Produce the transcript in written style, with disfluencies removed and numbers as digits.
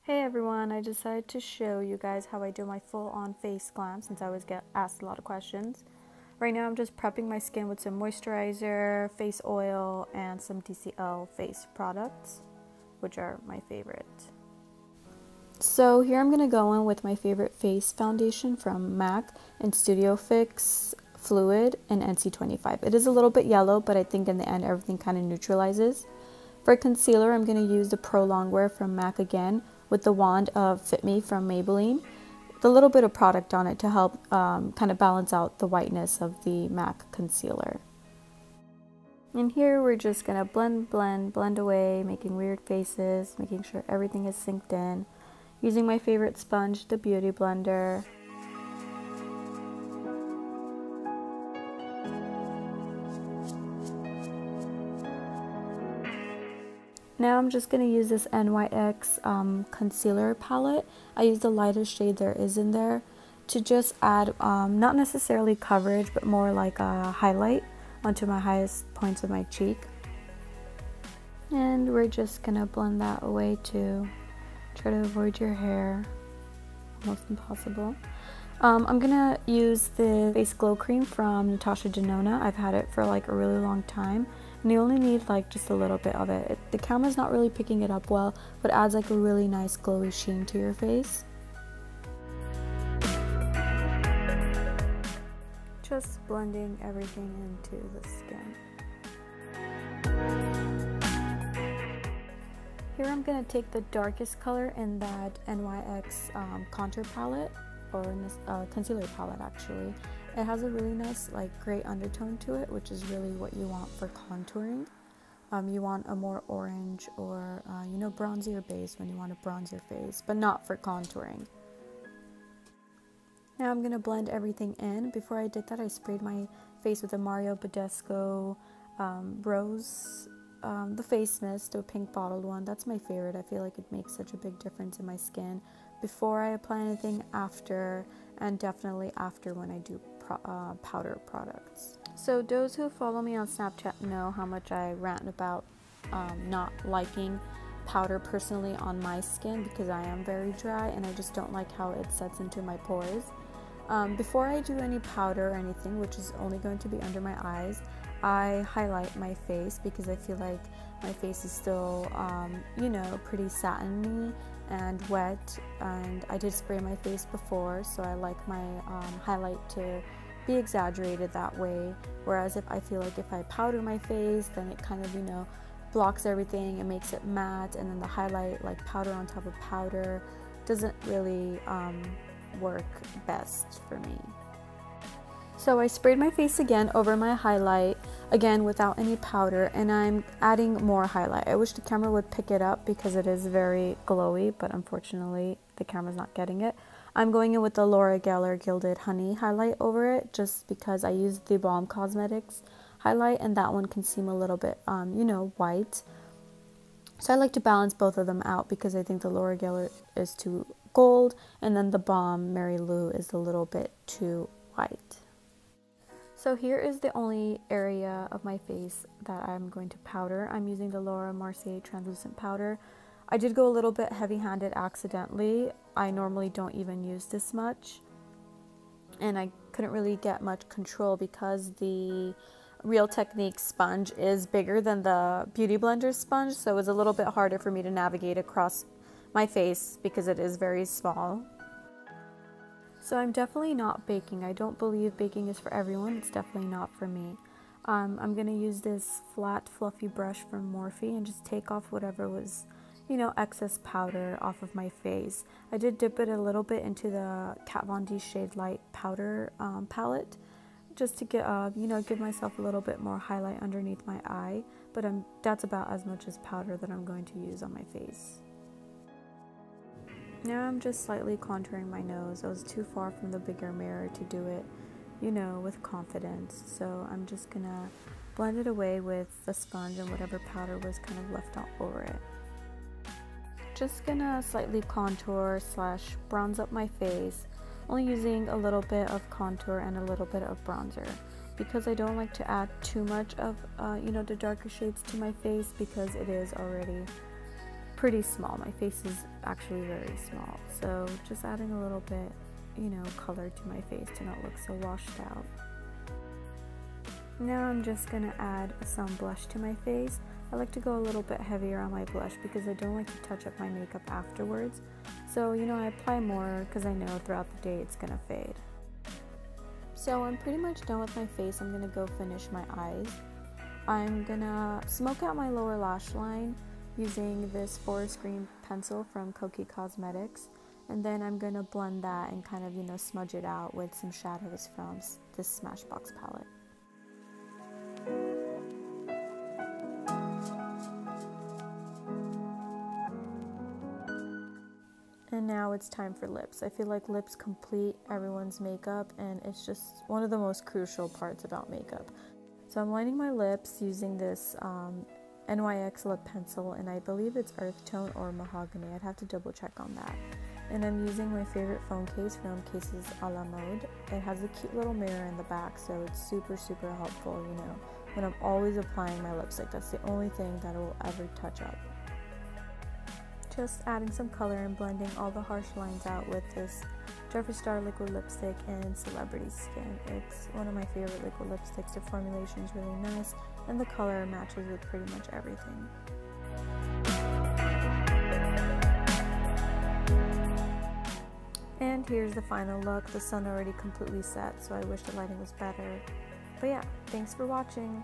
Hey everyone, I decided to show you guys how I do my full-on face glam since I always get asked a lot of questions. Right now I'm just prepping my skin with some moisturizer, face oil, and some TCL face products, which are my favorite. So here I'm going to go in with my favorite face foundation from MAC in Studio Fix, Fluid, and NC25. It is a little bit yellow, but I think in the end everything kind of neutralizes. For concealer, I'm going to use the ProLongWear from MAC again with the wand of Fit Me from Maybelline, with a little bit of product on it to help kind of balance out the whiteness of the MAC concealer. And here we're just going to blend away, making weird faces, making sure everything is synced in, using my favorite sponge, the Beauty Blender. Now I'm just going to use this NYX concealer palette. I use the lightest shade there is in there to just add not necessarily coverage, but more like a highlight onto my highest points of my cheek. And we're just going to blend that away too. Try to avoid your hair, almost impossible. I'm going to use the face glow cream from Natasha Denona. I've had it for like a really long time. And you only need like just a little bit of it. The camera's not really picking it up well, but it adds like a really nice glowy sheen to your face. Just blending everything into the skin. Here I'm going to take the darkest color in that NYX contour palette, or concealer palette actually. It has a really nice like gray undertone to it, which is really what you want for contouring. You want a more orange or bronzier base when you want to bronze your face, but not for contouring. Now I'm going to blend everything in. Before I did that, I sprayed my face with a Mario Badescu Rose, the face mist, the pink bottled one. That's my favorite. I feel like it makes such a big difference in my skin before I apply anything, after, and definitely after when I do powder products. So those who follow me on Snapchat know how much I rant about not liking powder personally on my skin, because I am very dry and I just don't like how it sets into my pores. Before I do any powder or anything, which is only going to be under my eyes, I highlight my face because I feel like my face is still pretty satiny and wet, and I did spray my face before, so I like my highlight to be exaggerated that way. Whereas if I feel like if I powder my face, then it kind of blocks everything and makes it matte, and then the highlight, like powder on top of powder, doesn't really work best for me. So I sprayed my face again over my highlight, again without any powder, and I'm adding more highlight. I wish the camera would pick it up because it is very glowy, but unfortunately the camera's not getting it. I'm going in with the Laura Geller Gilded Honey highlight over it, just because I used the Balm Cosmetics highlight, and that one can seem a little bit, white. So I like to balance both of them out because I think the Laura Geller is too gold, and then the Balm Mary Lou is a little bit too white. So here is the only area of my face that I'm going to powder. I'm using the Laura Mercier translucent powder. I did go a little bit heavy-handed accidentally. I normally don't even use this much, and I couldn't really get much control because the Real Technique sponge is bigger than the Beauty Blender sponge, so it was a little bit harder for me to navigate across my face because it is very small. So I'm definitely not baking. I don't believe baking is for everyone. It's definitely not for me. I'm going to use this flat fluffy brush from Morphe and just take off whatever was, excess powder off of my face. I did dip it a little bit into the Kat Von D Shade Light powder palette, just to get, give myself a little bit more highlight underneath my eye. But that's about as much as powder that I'm going to use on my face. Now I'm just slightly contouring my nose. I was too far from the bigger mirror to do it, with confidence. So I'm just gonna blend it away with the sponge and whatever powder was kind of left out over it. Just gonna slightly contour / bronze up my face, only using a little bit of contour and a little bit of bronzer, because I don't like to add too much of the darker shades to my face because it is already pretty small. My face is actually very small, so just adding a little bit, you know, color to my face to not look so washed out. Now I'm just gonna add some blush to my face. I like to go a little bit heavier on my blush because I don't like to touch up my makeup afterwards. So, you know, I apply more because I know throughout the day it's gonna fade. So I'm pretty much done with my face. I'm gonna go finish my eyes. I'm gonna smoke out my lower lash line using this forest green pencil from Kokie Cosmetics. And then I'm gonna blend that and kind of, you know, smudge it out with some shadows from this Smashbox palette. And now it's time for lips. I feel like lips complete everyone's makeup, and it's just one of the most crucial parts about makeup. So I'm lining my lips using this NYX lip pencil, and I believe it's earth tone or mahogany. I'd have to double check on that. And I'm using my favorite phone case from Cases a la Mode. It has a cute little mirror in the back, so it's super helpful, you know, when I'm always applying my lipstick. That's the only thing that it will ever touch up. Just adding some color and blending all the harsh lines out with this Jeffree Star liquid lipstick in Celebrity Skin. It's one of my favorite liquid lipsticks. The formulation is really nice, and the color matches with pretty much everything. And here's the final look. The sun already completely set, so I wish the lighting was better. But yeah, thanks for watching.